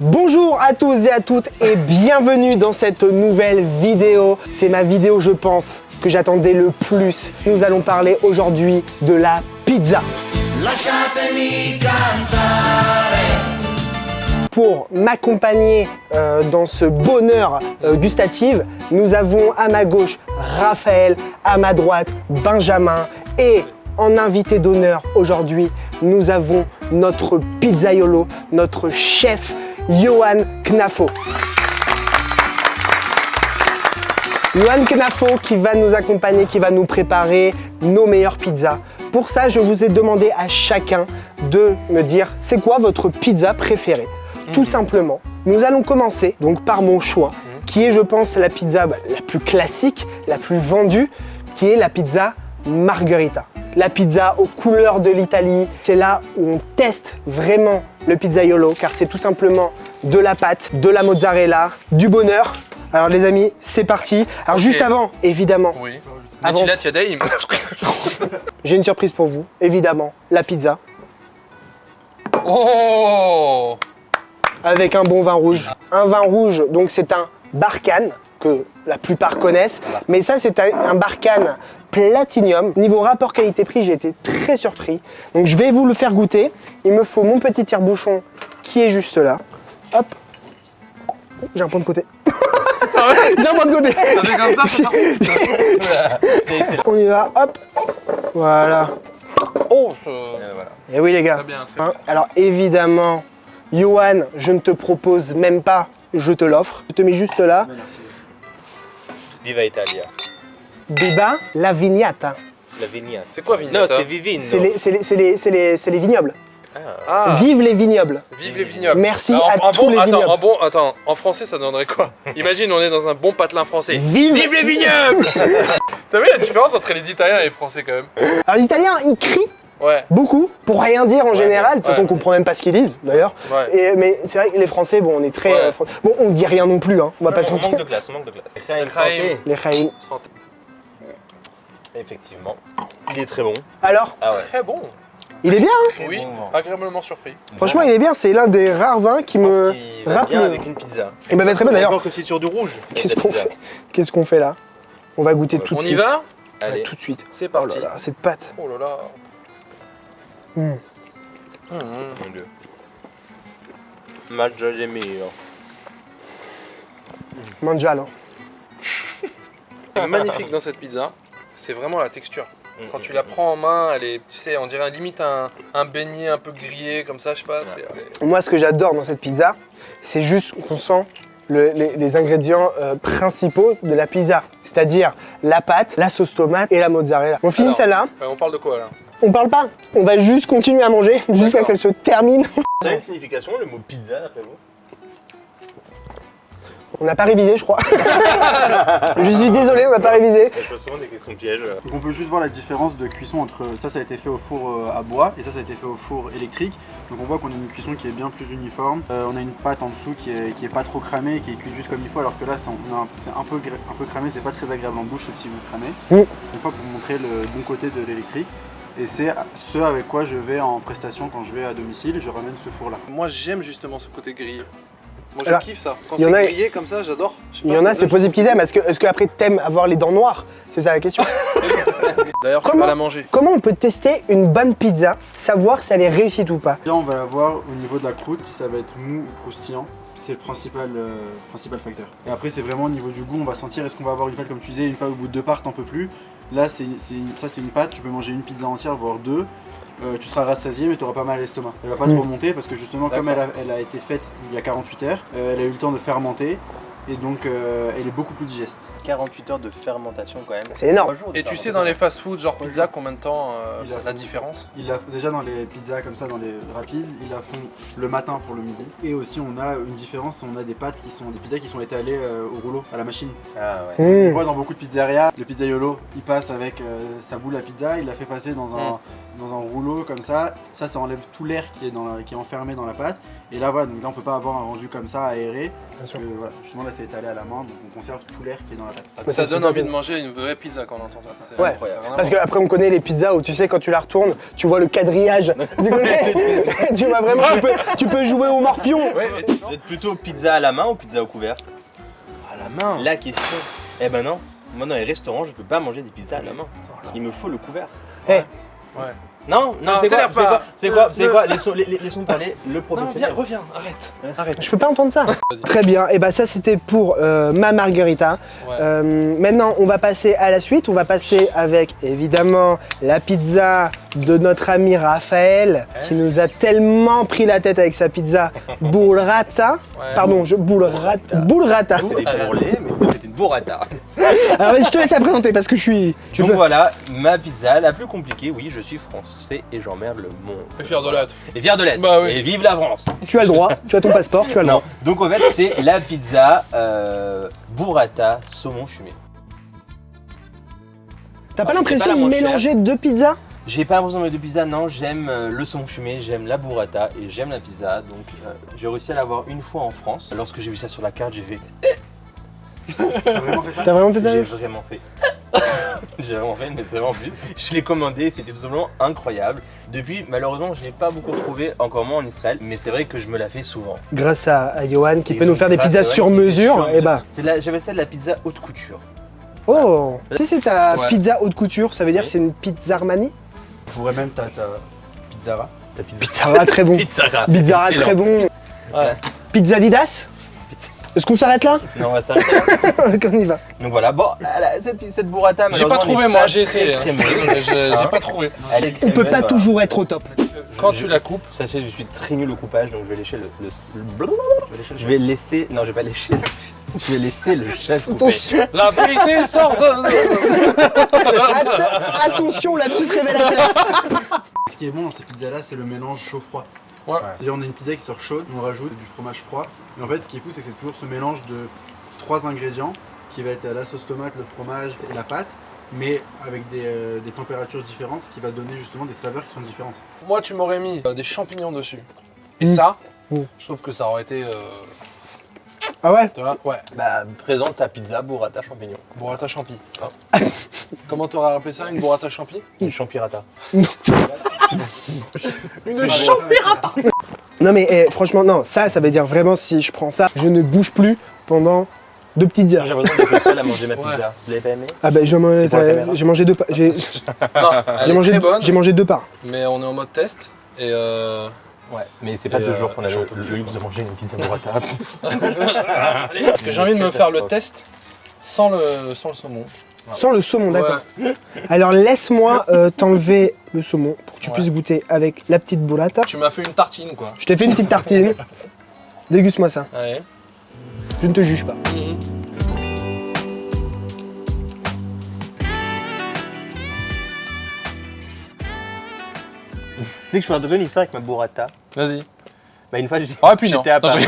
Bonjour à tous et à toutes et bienvenue dans cette nouvelle vidéo. C'est ma vidéo, je pense, que j'attendais le plus. Nous allons parler aujourd'hui de la pizza. Lasciatemi cantare. Pour m'accompagner dans ce bonheur gustatif, nous avons à ma gauche Raphaël, à ma droite Benjamin et en invité d'honneur aujourd'hui, nous avons notre pizzaiolo, notre chef Johan Knafo. Johan Knafo qui va nous accompagner, qui va nous préparer nos meilleures pizzas. Pour ça, je vous ai demandé à chacun de me dire c'est quoi votre pizza préférée. Tout simplement, nous allons commencer donc par mon choix, qui est je pense la pizza la plus classique, la plus vendue, qui est la pizza margherita. La pizza aux couleurs de l'Italie, c'est là où on teste vraiment le pizzaiolo car c'est tout simplement de la pâte, de la mozzarella, du bonheur. Alors les amis, c'est parti. Alors juste avant, évidemment, Oui. Avance. Natilat Yadaim. j'ai une surprise pour vous. Évidemment, la pizza Oh, avec un bon vin rouge. Un vin rouge, donc c'est un Barcane que la plupart connaissent, mais ça c'est un Barcane Platinum. Niveau rapport qualité-prix, j'ai été très surpris. Donc je vais vous le faire goûter. Il me faut mon petit tire-bouchon qui est juste là. Hop. J'ai un point de côté. J'ai un point de côté. ça fait comme ça. On y va, hop. Voilà. Oh, Et oui les gars. Très bien fait. Hein, alors évidemment, Johan, je ne te propose même pas, je te l'offre. Je te mets juste là. Viva Italia. Biba la vignata. La vignette. C'est quoi Non, Vignata? c'est Vivino. C'est les vignobles. Ah, Vive les vignobles. vive les vignobles. Merci Alors, à tous les vignobles. Attends, en français ça donnerait quoi? Imagine, on est dans un bon patelin français. Vive les vignobles. T'as vu la différence entre les Italiens et les Français quand même? Alors les Italiens, ils crient Ouais. beaucoup pour rien dire en général. De toute façon, on comprend même pas ce qu'ils disent d'ailleurs. Ouais. Mais c'est vrai que les Français, bon, on est très. Ouais. Bon, on dit rien non plus, hein. On va pas se On manque mentir. de glace, on manque de glace. Chaim. Santé. Les Chaim. Effectivement. Il est très bon. Alors, Ah ouais. Très bon. il est bien, hein. Oui, bon. agréablement surpris. Franchement, il est bien. C'est l'un des rares vins qui Je pense me qu'il va rappelle. bien avec une pizza. Il m'avait très bien d'ailleurs. Encore que c'est sur du rouge. Qu'est-ce la qu'on pizza. fait? Qu'est-ce qu'on fait là? On va goûter tout de On suite. y va? Allez. Tout de suite. C'est Oh parti. là là, cette pâte. Oh là là. Mm. Mon Dieu. Mangia de mio. Mangialo. Ce qui est magnifique dans cette pizza, c'est vraiment la texture. Quand tu la prends en main, elle est, tu sais, on dirait limite un beignet un peu grillé comme ça, je sais pas. Moi, ce que j'adore dans cette pizza, c'est juste qu'on sent les ingrédients principaux de la pizza. C'est-à-dire la pâte, la sauce tomate et la mozzarella. On finit Alors, celle-là. On parle de quoi là? On parle pas. On va juste continuer à manger jusqu'à D'accord. qu'elle se termine. Ça a une signification, le mot pizza, d'après vous? On n'a pas révisé, je crois. Je suis désolé, on n'a pas révisé. Je pose souvent des questions pièges. Donc on peut juste voir la différence de cuisson entre ça a été fait au four à bois et ça a été fait au four électrique. Donc on voit qu'on a une cuisson qui est bien plus uniforme. On a une pâte en dessous qui est pas trop cramée, qui est cuite juste comme il faut, alors que là c'est un peu cramé, c'est pas très agréable en bouche sauf si vous cramez. Une fois pour vous montrer le bon côté de l'électrique. Et c'est ce avec quoi je vais en prestation quand je vais à domicile, je ramène ce four là. Moi j'aime justement ce côté grillé. Moi Alors, je kiffe ça. Quand il y en c'est a- grillé comme ça, j'adore. Je sais Il y pas, en a, ça c'est donne- possible qu'ils aiment. Est-ce que après t'aimes avoir les dents noires? C'est ça la question. D'ailleurs, tu Comment- vas la manger. Comment on peut tester une bonne pizza, savoir si elle est réussite ou pas? Là on va la voir au niveau de la croûte, si ça va être mou ou croustillant. C'est le principal facteur. Et après c'est vraiment au niveau du goût, on va sentir est-ce qu'on va avoir une pâte comme tu disais, une pâte au bout de deux parts t'en peux plus. Là ça c'est une pâte, tu peux manger une pizza entière, voire deux. Tu seras rassasié mais tu auras pas mal à l'estomac. Elle va pas trop remonter parce que justement comme elle a été faite il y a 48 heures, elle a eu le temps de fermenter et donc elle est beaucoup plus digeste. 48 heures de fermentation quand même. C'est énorme. 3 jours de Et tu sais, fermentation. dans les fast-food, genre pizza, combien de temps Il a c'est la fallu- différence? Déjà dans les pizzas comme ça, dans les rapides, ils la font le matin pour le midi. Et aussi on a une différence, on a des pâtes qui sont des pizzas qui sont étalées au rouleau, à la machine. Ah ouais. Mmh. On voit dans beaucoup de pizzerias, le pizzaiolo, il passe avec sa boule à pizza, il la fait passer dans un rouleau comme ça. Ça enlève tout l'air qui est enfermé dans la pâte. Et là voilà, donc là on peut pas avoir un rendu comme ça aéré. Parce que voilà, justement là c'est étalé à la main, donc on conserve tout l'air qui est dans la pâte. Mais Ça c'est donne super envie bien. de manger une vraie pizza quand on entend ça. C'est Ouais, incroyable. Vraiment. Parce qu'après, on connaît les pizzas où tu sais, quand tu la retournes, tu vois le quadrillage. Tu connais. Tu vois vraiment, tu peux jouer au morpion. Ouais, Vous êtes plutôt pizza à la main ou pizza au couvert? à la main. La question. Eh ben non. Moi, dans les restaurants, je peux pas manger des pizzas à la main. Il me faut le couvert. Eh, Ouais. Non, Non, c'est quoi, t'énerve c'est quoi, pas. c'est quoi, c'est quoi, laissons parler le Non, professionnel. viens, reviens, arrête. Arrête. je peux pas entendre ça. Vas-y. Très bien, et bah ça c'était pour ma margarita. Ouais. Maintenant on va passer à la suite, on va passer avec évidemment la pizza de notre ami Raphaël qui nous a tellement pris la tête avec sa pizza burrata. Ouais. Pardon, burrata. C'est des bourrelets, mais c'est une burrata. Alors vas-y, je te laisse la présenter parce que je suis... Tu Donc peux. voilà, ma pizza la plus compliquée. Oui, je suis français et j'emmerde le monde. Et fier de l'être. Et fier de l'être. Bah oui. Et vive la France. Tu as le droit, tu as ton passeport, tu as le Non, droit. donc en fait, c'est la pizza burrata saumon fumé. T'as pas Alors, c'est l'impression pas la de moins mélanger deux pizzas? J'ai pas l'impression de mettre de pizza, non, j'aime le saumon fumé, j'aime la burrata et j'aime la pizza. Donc j'ai réussi à l'avoir une fois en France. Lorsque j'ai vu ça sur la carte, j'ai fait. T'as vraiment fait ça? T'as vraiment fait ça? J'ai vraiment fait. J'ai vraiment fait, mais c'est vraiment plus. Je l'ai commandé, c'était tout simplement incroyable. Depuis, malheureusement, je n'ai pas beaucoup trouvé, encore moins en Israël, mais c'est vrai que je me la fais souvent. Grâce à Johan qui Et peut nous donc, faire des grâce pizzas à Johan sur qui fait mesure, sur et bah... J'avais ça de la pizza haute couture. Oh, tu sais, c'est ta Ouais. pizza haute couture, ça veut dire Oui. que c'est une pizza Armani? Je pourrais même ta pizzara. Ta pizza. Pizzara, très bon. Pizzara. Pizzara, Excellent. très bon. Ouais. Pizza Didas? Est-ce qu'on s'arrête là? Non, on va s'arrêter là. Qu'on y va. Donc voilà, bon, cette burrata, J'ai pas malheureusement, trouvé n'est moi, pas j'ai essayé. très hein. crémeuse. J'ai Hein pas trouvé. Elle est On peut crémeuse, pas voilà. toujours être au top. Quand tu la coupes, Sachez que je suis très nul au coupage, donc je vais lécher je vais laisser. Non, je vais pas lécher la suite. Je vais laisser le chef couper. Attention, la vérité sort de. attention, lapsus révélateur. Ce qui est bon dans ces pizzas là, c'est le mélange chaud-froid. Ouais. C'est-à-dire on a une pizza qui sort chaude, on rajoute du fromage froid. Et en fait, ce qui est fou, c'est que c'est toujours ce mélange de 3 ingrédients qui va être la sauce tomate, le fromage et la pâte, mais avec des températures différentes qui va donner justement des saveurs qui sont différentes. Moi, tu m'aurais mis des champignons dessus. Et Mm. ça, Mm. je trouve que ça aurait été. Ah ouais? Tu vois, ouais, Bah, présente ta pizza burrata champignon. burrata champi. Comment t'aurais appelé ça, une burrata champi? Une champirata. Une Non mais franchement, non, ça veut dire vraiment si je prends ça, je ne bouge plus pendant 2 petites heures. J'ai l'impression d'être le seul à manger ma Ouais. pizza. Vous l'avez pas aimé? Ah bah C'est pour la caméra. j'ai mangé 2 parts. J'ai Non, elle est mangé, très bonne, j'ai mangé 2 parts. mais on est en mode test. Et Ouais, mais c'est pas Et, toujours qu'on a j'en le peux luxe de manger une pizza burrata. j'ai envie de me faire le test sans le saumon. Sans le saumon, d'accord. Ouais. Alors laisse-moi t'enlever le saumon pour que tu Ouais. puisses goûter avec la petite burrata. Tu m'as fait une tartine, quoi. Je t'ai fait une petite tartine. Déguste-moi ça. Ouais. Je ne te juge pas. Mhm. Tu sais que je peux raconter une histoire avec ma burrata. Vas-y. Bah, une fois, Ah, et puis non. j'étais à Non, Paris.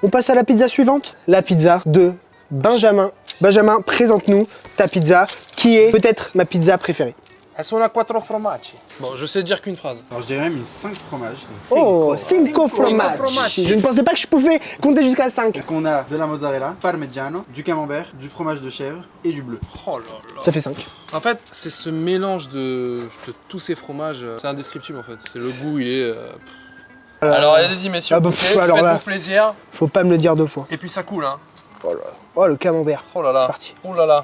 On passe à la pizza suivante. La pizza de Benjamin. Benjamin, présente-nous ta pizza qui est peut-être ma pizza préférée. Elles sont à 4 formaggi. Bon, je sais dire qu'une phrase. Alors je dirais même une 5 fromages. Oh, 5 fromages. formaggi. Je ne pensais pas que je pouvais compter jusqu'à 5. Parce qu'on a de la mozzarella, parmigiano, du camembert, du fromage de chèvre et du bleu. Oh là là. Ça fait 5. En fait, c'est ce mélange de tous ces fromages. C'est indescriptible en fait. C'est le goût, il est. Alors allez-y messieurs, ah bah, goûtez, alors là. faites-vous plaisir. Faut pas me le dire 2 fois. Et puis ça coule hein. Oh là. Oh, le camembert. Oh là là. C'est parti. Oh là là.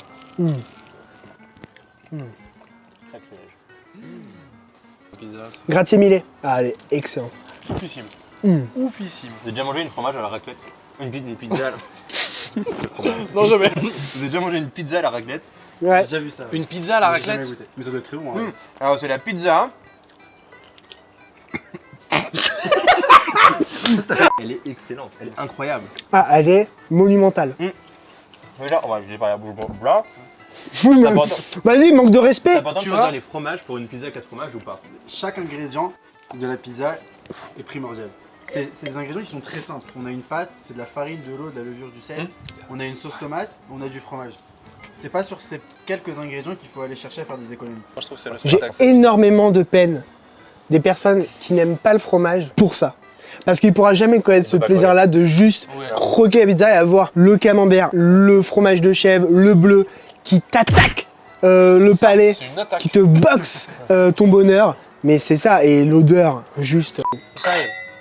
Pizza, c'est Grazie mille. Ah, elle est excellente. oufissime. Mm. Oufissime. J'ai déjà mangé une fromage à la raclette. Une pizza à la... Non jamais. Vous avez déjà mangé une pizza à la raclette? Ouais. J'ai déjà vu ça. Une pizza à la Mais j'ai jamais raclette. goûté. Mais ça doit être très bon. hein. Alors c'est la pizza. Elle est excellente, elle est incroyable. Ah, elle est monumentale. Déjà, on va j'ai pas la bouche blanche. Oui, C'est mais- important, Vas-y, manque de c'est respect. important de Tu choisir vois les fromages pour une pizza à 4 fromages ou pas. Chaque ingrédient de la pizza est primordial. C'est des ingrédients qui sont très simples. On a une pâte, c'est de la farine, de l'eau, de la levure, du sel. On a une sauce tomate, on a du fromage. C'est pas sur ces quelques ingrédients qu'il faut aller chercher à faire des économies. Moi je trouve que c'est le J'ai spectacle. énormément de peine des personnes qui n'aiment pas le fromage pour ça. Parce qu'il pourra jamais connaître ce pas plaisir-là de juste Ouais. croquer la pizza et avoir le camembert, le fromage de chèvre, le bleu qui t'attaque le palais, C'est une attaque. qui te boxe ton bonheur. Mais c'est ça, et l'odeur, juste,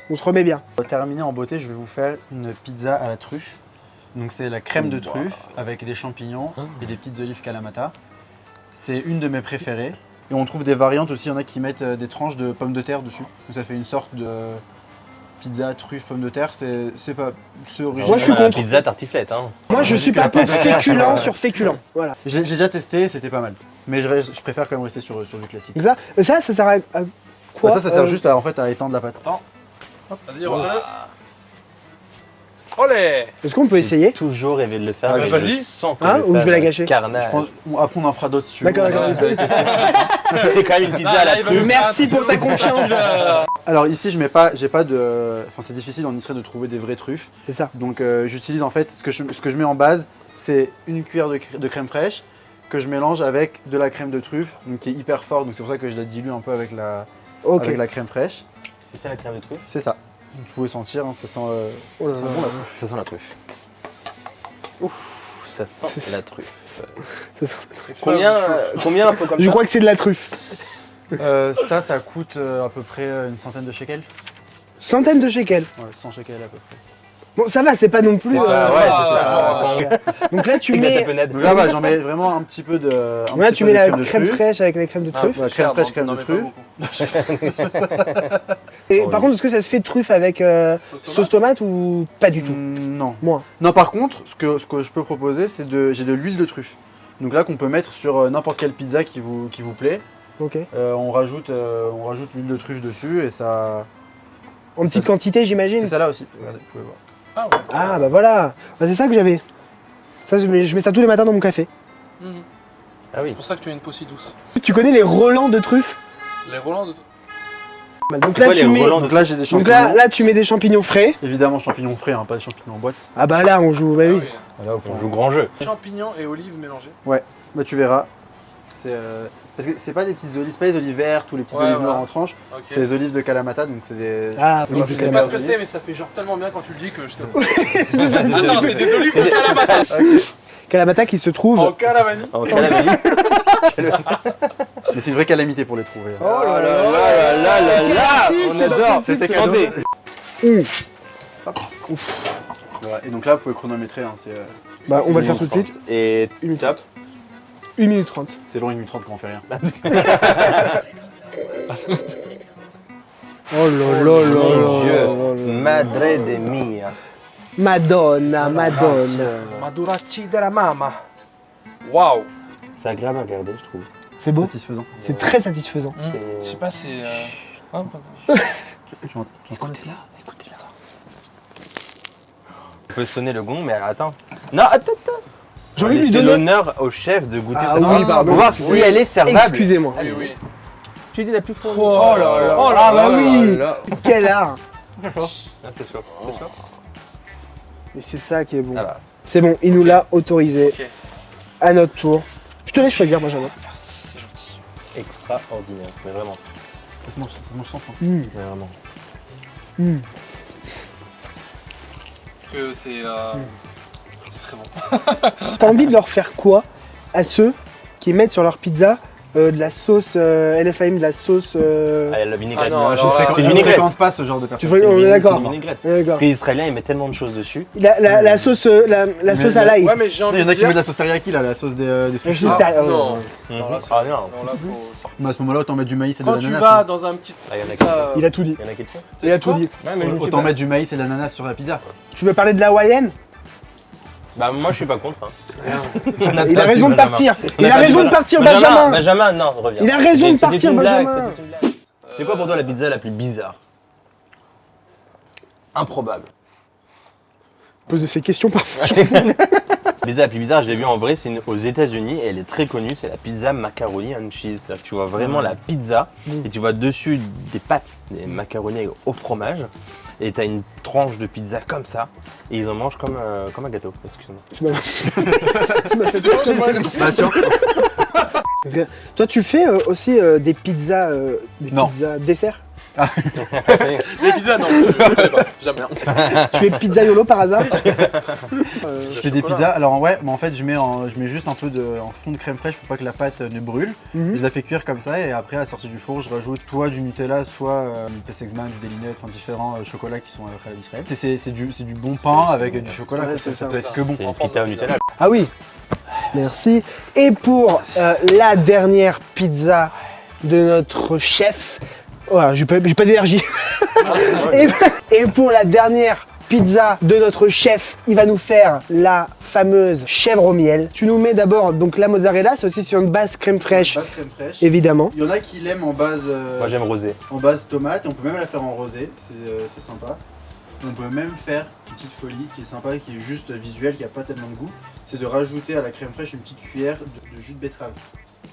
on se remet bien. Pour terminer en beauté, je vais vous faire une pizza à la truffe. Donc c'est la crème de truffe avec des champignons et des petites olives Kalamata. C'est une de mes préférées. Et on trouve des variantes aussi, il y en a qui mettent des tranches de pommes de terre dessus. Donc ça fait une sorte de pizza truffe pommes de terre. C'est original. Moi, je suis La contre. pizza tartiflette, hein. Moi, je suis pas pour féculent sur féculent. Voilà. J'ai déjà testé, c'était pas mal. Mais je préfère quand même rester sur du classique. Donc ça sert à quoi? Ça sert juste à, en fait, à étendre la pâte. Vas-y, Romain. Olé. Est-ce qu'on peut essayer? Toujours rêvé de le faire. Ah, mais vas-y. je sens que Hein, ou je vais la gâcher. Carnage. Après, on en fera d'autres si tu veux. D'accord, d'accord. Vous allez tester. C'est quand même une pizza à la truffe. Merci pour ta confiance. Alors ici, j'ai pas de... Enfin, c'est difficile en Israël de trouver des vraies truffes. C'est ça. Donc j'utilise en fait, ce que je mets en base, c'est une cuillère de crème fraîche que je mélange avec de la crème de truffe, donc qui est hyper forte. Donc c'est pour ça que je la dilue un peu avec la crème fraîche. C'est ça la crème de truffe? C'est ça. Donc, vous pouvez sentir, hein, ça sent, Oh là ça sent là. bon la truffe. Ça sent la truffe. Ouf, ça sent la truffe. Ça sent- Combien un peu comme Je ça? crois que c'est de la truffe. Ça coûte à peu près une centaine de shekels. Centaines de shekels. Ouais, 100 shekels à peu près. Bon, ça va, c'est pas non plus. Ouais, Ah ouais, c'est genre, ça. Donc là, tu Avec la mets. tapenade. Donc là, j'en mets vraiment un petit peu de. un Là, petit tu peu mets de la de crème truffe. fraîche avec la crème de truffe. Ouais, crème fraîche, crème de truffe. Et Oh, par oui. contre, est-ce que ça se fait truffe avec sauce tomate ou pas du tout? Non. Moins. Non, par contre, ce que je peux proposer, c'est j'ai de l'huile de truffe. Donc là, qu'on peut mettre sur n'importe quelle pizza qui vous plaît. Ok. On rajoute l'huile de truffe dessus et ça. En petite quantité, j'imagine. C'est ça là aussi. Regardez, vous pouvez voir. Ah bah voilà. Bah, c'est ça que j'avais. Ça, je mets ça tous les matins dans mon café. Ah C'est oui. pour ça que tu as une peau si douce. Tu connais les Roland de truffes? Les Roland de... Donc C'est là, quoi, tu les mets. Roland Donc là, j'ai des Donc champignons. là, tu mets des champignons frais. Évidemment, champignons frais, hein, pas des champignons en boîte. Ah bah là, on joue. Bah oui. Voilà, On joue grand jeu. Champignons et olives mélangées. Bah, tu verras. C'est. Parce que c'est pas des petites olives, c'est pas les olives vertes ou les petites Ouais, olives voilà. noires en tranches, Ok. c'est les olives de Kalamata, donc c'est des. Ah, c'est oui, pas je plus Je sais les pas meilleures ce que olives. c'est, mais ça fait genre tellement bien quand tu le dis que je te. Attends, c'est des olives au Kalamata. Kalamata qui se trouve. En Calavani. En Calamani. Mais c'est une vraie calamité pour les trouver. Oh là là là là là là. On adore. C'était Chanter. Voilà. Et donc là, vous pouvez chronométrer, hein, c'est. Bah, on va le faire tout de suite. Et 1 minute top. 1 minute 30. C'est long, 1 minute 30 quand on fait rien. Oh là là là Mon là Dieu. là là. Madre de mia. Madonna, Madonna. Maduraci della mamma. Waouh. C'est agréable à regarder, je trouve. C'est beau. Satisfaisant. C'est très satisfaisant. Je sais pas, c'est. hein, Tu entends le silence ? On peut sonner le gong, mais alors, attends. Non, attends. J'ai envie de lui Laissez donner. l'honneur au chef de goûter Ah cette oui, pizza. pardon. Pour voir si elle est servable. Excusez-moi. Oui, oui. Tu dis la plus fournie. Oh là là. Oh là bah oui. Quel art. Ah, c'est chaud. C'est chaud. Mais c'est ça qui est bon. Ah bah. C'est bon, il nous l'a autorisé. Ok. À notre tour. Je te laisse choisir, Benjamin. Merci, c'est gentil. Extraordinaire, mais vraiment. Ça se mange sans fin. Mmh. Mais vraiment. Mmh. Parce que c'est très bon. T'as envie de leur faire quoi à ceux qui mettent sur leur pizza de la sauce LFAM, de la sauce. Allez, la vinaigrette. Ah non, alors, c'est une Je ne vinaigrette. fréquente pas ce genre de Tu personnes. vois, on est d'accord. C'est une vinaigrette. On est d'accord. Les Israéliens, ils mettent tellement de choses dessus. La sauce, la sauce à l'ail. Ouais, mais j'ai Il envie y en de a qui mettent de dire. la sauce teriyaki, là, la sauce des Je sushis. suis là. derrière. non. Mhm. Non, là, Ah non. Non, là, Si, si. faut. Mais à ce moment-là, autant mettre du maïs et de Quand tu l'ananas. vas hein. dans un petit. Ah, il y en a qui pizza, Il a tout dit. Il y en a qui le font. Il a tout dit. Ouais, mais je ne suis Autant pas. mettre du maïs et de l'ananas sur la pizza. Tu veux parler de la hawaïenne? Bah, moi, je suis pas contre. hein. Il a raison de partir. Il a raison de partir, Benjamin. Benjamin. Benjamin, non, reviens. Il a raison de C'était partir, une blague, Benjamin. c'était une blague. C'est quoi pour toi la pizza la plus bizarre? Improbable. Pose de ces questions parfois. La pizza la plus bizarre, je l'ai vue en vrai, c'est aux États-Unis et elle est très connue, c'est la pizza macaroni and cheese. C'est-à-dire que tu vois vraiment la pizza et tu vois dessus des pâtes, des macaronis au fromage et t'as une tranche de pizza comme ça et ils en mangent comme un gâteau. Excuse-moi. Tu m'as fait peur. Bah tiens. Parce que toi, tu fais aussi des pizzas Non. dessert? Les pizzas, non, je connais pas, jamais. Tu es pizzaiolo par hasard? Je fais des pizzas. Alors ouais, en fait, je mets juste un peu en fond de crème fraîche pour pas que la pâte ne brûle. Mhm. Je la fais cuire comme ça et après à la sortie du four, je rajoute soit du Nutella, soit du Pessexman, du Daily Nut, enfin différents chocolats qui sont après d'Israël. C'est du bon pain avec du chocolat. Ouais, ça c'est ça. peut être que bon. C'est une pita au Nutella. Ah oui, merci. Et pour la dernière pizza de notre chef, voilà, j'ai pas d'énergie. et pour la dernière pizza de notre chef, il va nous faire la fameuse chèvre au miel. Tu nous mets d'abord donc la mozzarella, c'est aussi sur une base crème fraîche, Base crème fraîche. évidemment. Il y en a qui l'aiment en base Moi j'aime rosé. tomate et on peut même la faire en rosé, c'est sympa. On peut même faire une petite folie qui est sympa, qui est juste visuelle, qui a pas tellement de goût. C'est de rajouter à la crème fraîche une petite cuillère de jus de betterave.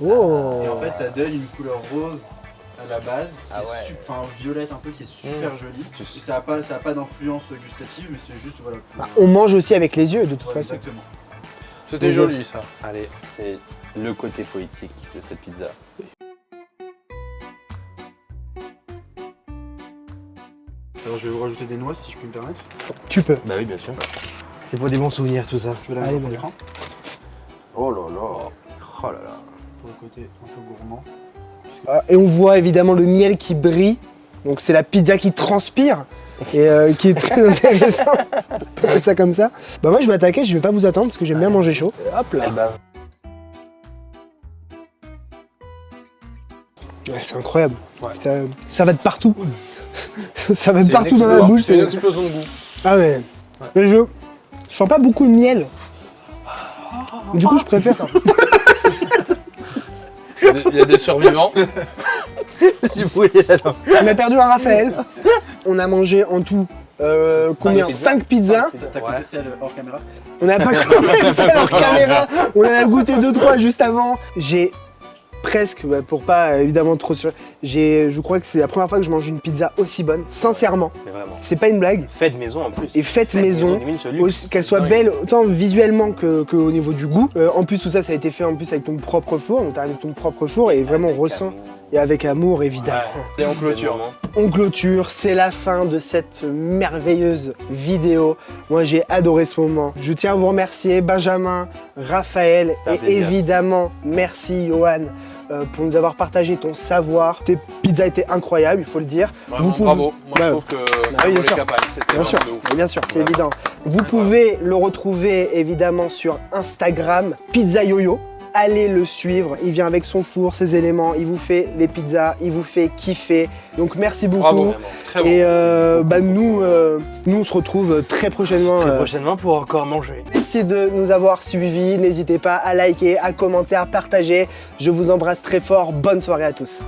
Oh. Et en fait ça donne une couleur rose à la base, qui Ah est ouais. enfin violette un peu, qui est super jolie. Et ça a pas d'influence gustative, mais c'est juste voilà. pour- On mange aussi avec les yeux de toute Ouais, façon. exactement. C'était joli ça. Allez, c'est le côté poétique de cette pizza. Alors je vais vous rajouter des noix si je peux me permettre. Tu peux. Bah oui, bien sûr. C'est pour des bons souvenirs tout ça. Je vais la Allez, mettre en vas-y. écran Oh là là. Oh là là. pour le côté un peu gourmand. Et on voit évidemment le miel qui brille. Donc c'est la pizza qui transpire et qui est très intéressant. On peut appeler ça comme ça. Bah moi je vais attaquer, je vais pas vous attendre parce que j'aime bien manger chaud. Hop là. Eh ben, Ouais, c'est incroyable. Ça va de partout. Ça va de C'est partout une dans la explosion- bouche. C'est une explosion de goût. Ah ouais. Mais je sens pas beaucoup le miel. Du coup je préfère. Il y a des survivants. j'ai brûlé la langue. On a perdu un Raphaël. On a mangé en tout combien 5 pizzas. T'as Ouais. goûté celle hors caméra? On n'a pas commencé à leur caméra. On en a goûté 2-3 juste avant. J'ai presque, ouais, pour pas évidemment trop sûr, je crois que c'est la première fois que je mange une pizza aussi bonne, sincèrement. Mais vraiment. C'est pas une blague. Faites maison en plus. Et faites maison, limite, ce luxe. aussi- qu'elle soit dingue. belle autant visuellement qu'au niveau du goût. En plus tout ça, ça a été fait en plus avec ton propre four. On t'a avec ton propre four et vraiment on ressent. Et avec amour évidemment. Et on clôture. On clôture, c'est la fin de cette merveilleuse vidéo. Moi j'ai adoré ce moment. Je tiens à vous remercier Benjamin, Raphaël C'est un et plaisir. évidemment merci Johan pour nous avoir partagé ton savoir. Tes pizzas étaient incroyables, il faut le dire. Vraiment, pouvez- bravo. Moi Ouais. je trouve que Ah oui, bien les sûr. capables, c'était Bien sûr, vraiment de ouf. bien sûr, c'est Voilà. évident. Vous pouvez le retrouver évidemment sur Instagram, Pizza Yo-Yo. Allez le suivre, il vient avec son four, ses éléments, il vous fait les pizzas, il vous fait kiffer. Donc merci beaucoup. Bravo. Vraiment. Très bon. Et nous on se retrouve très prochainement. Très prochainement pour encore manger. Merci de nous avoir suivis. N'hésitez pas à liker, à commenter, à partager. Je vous embrasse très fort. Bonne soirée à tous.